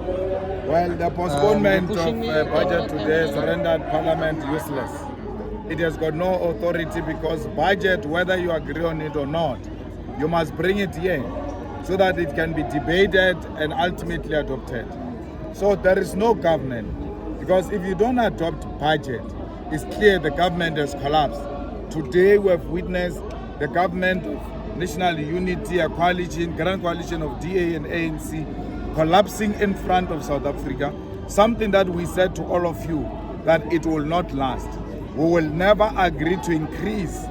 Well, the postponement of budget today has rendered Parliament useless. It has got no authority because budget, whether you agree on it or not, you must bring it here so that it can be debated and ultimately adopted. So there is no government, because if you don't adopt budget, it's clear the government has collapsed. Today we have witnessed the government of national unity, a coalition, grand coalition of DA and ANC collapsing in front of South Africa, something that we said to all of you that it will not last. We will never agree to increase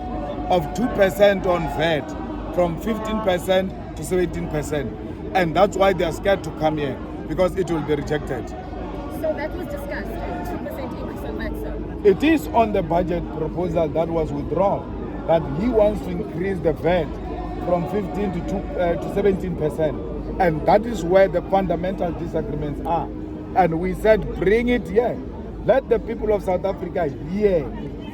of 2% on VAT from 15% to 17%. And that's why they are scared to come here, because it will be rejected. So that was discussed, 2% increase on VAT, sir? It is on the budget proposal that was withdrawn, that he wants to increase the VAT from 15 to 17%. And that is where the fundamental disagreements are. And we said, bring it here. Let the people of South Africa hear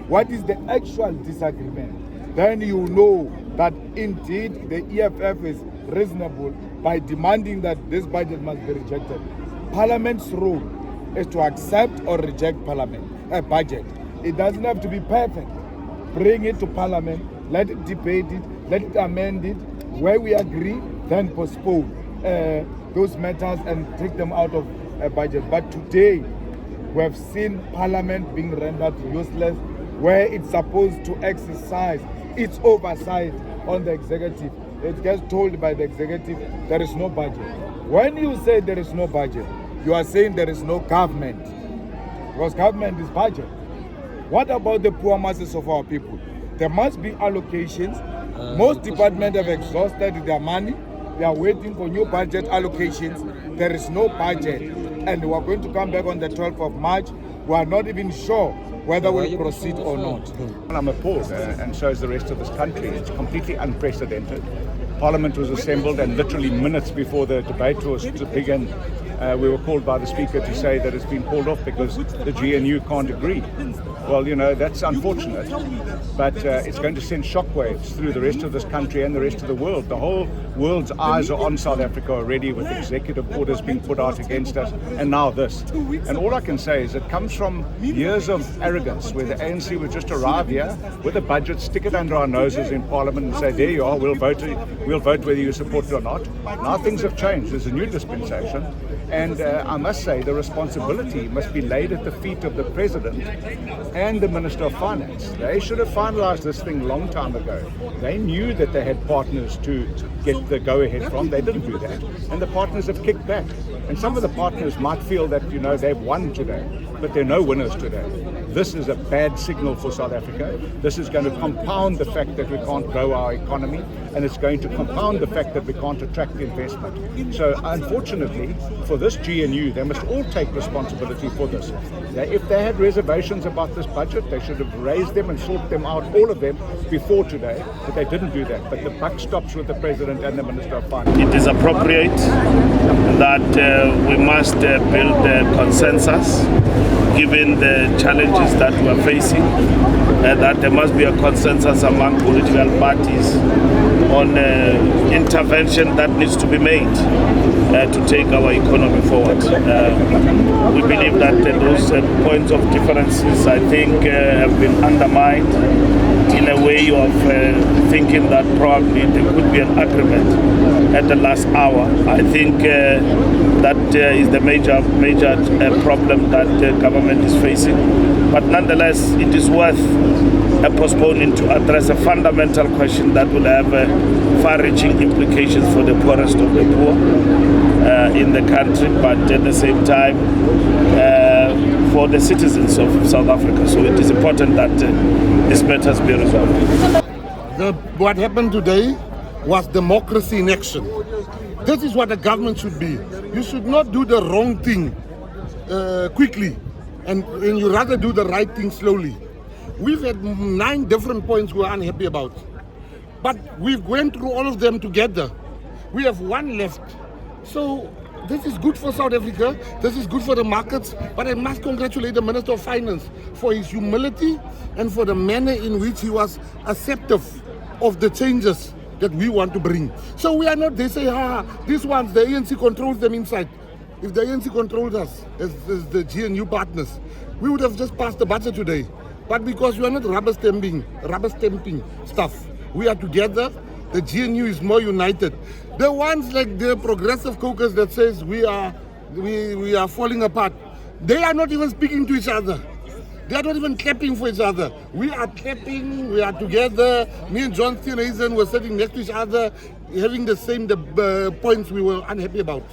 what is the actual disagreement. Then you know that indeed the EFF is reasonable by demanding that this budget must be rejected. Parliament's role is to accept or reject a budget. It doesn't have to be perfect. Bring it to Parliament, let it debate it, let it amend it. Where we agree, then postpone those matters and take them out of a budget. But today, we have seen Parliament being rendered useless, where it's supposed to exercise its oversight on the executive. It gets told by the executive there is no budget. When you say there is no budget, you are saying there is no government, because government is budget. What about the poor masses of our people? There must be allocations. Most departments have exhausted their money. They are waiting for new budget allocations. There is no budget. And we are going to come back on the 12th of March. We are not even sure whether we'll proceed or not. I'm appalled, and so is the rest of this country. It's completely unprecedented. Parliament was assembled, and literally minutes before the debate was to begin, we were called by the Speaker to say that it's been called off because the GNU can't agree. Well, you know, that's unfortunate, but it's going to send shockwaves through the rest of this country and the rest of the world. The whole world's eyes are on South Africa already, with executive orders being put out against us, and now this. And all I can say is it comes from years of arrogance, where the ANC would just arrive here with a budget, stick it under our noses in Parliament and say, there you are, we'll vote whether you support it or not. Now things have changed. There's a new dispensation. And I must say the responsibility must be laid at the feet of the President and the Minister of Finance. They should have finalized this thing long time ago. They knew that they had partners to get the go-ahead from. They didn't do that. And the partners have kicked back. And some of the partners might feel that, you know, they've won today, but there are no winners today. This is a bad signal for South Africa. This is going to compound the fact that we can't grow our economy, and it's going to compound the fact that we can't attract investment. So unfortunately, for this GNU, they must all take responsibility for this. If they had reservations about this budget, they should have raised them and sorted them out, all of them, before today, but they didn't do that. But the buck stops with the President and the Minister of Finance. It is appropriate that we must build a consensus given the challenges that we are facing, that there must be a consensus among political parties on intervention that needs to be made to take our economy forward. We believe that those points of differences, I think, have been undermined in a way of thinking that probably there could be an agreement at the last hour. I think that is the major problem that the government is facing. But nonetheless, it is worth postponing to address a fundamental question that will have far-reaching implications for the poorest of the poor in the country, but at the same time for the citizens of South Africa. So it is important that this matters be resolved. What happened today was democracy in action. This is what a government should be. You should not do the wrong thing quickly, and you rather do the right thing slowly. We've had 9 different points we're unhappy about, but we've went through all of them together. We have 1 left. So this is good for South Africa, this is good for the markets, but I must congratulate the Minister of Finance for his humility and for the manner in which he was acceptive of the changes that we want to bring. So we are not, they say, these ones, the ANC controls them inside. if the ANC controlled us as the GNU partners, we would have just passed the budget today. But because we are not rubber stamping stuff, we are together. The GNU is more united. The ones like the progressive caucus that says we are falling apart, they are not even speaking to each other. They are not even clapping for each other. We are clapping, we are together. Me and John Steenhuisen were sitting next to each other, having the same points we were unhappy about.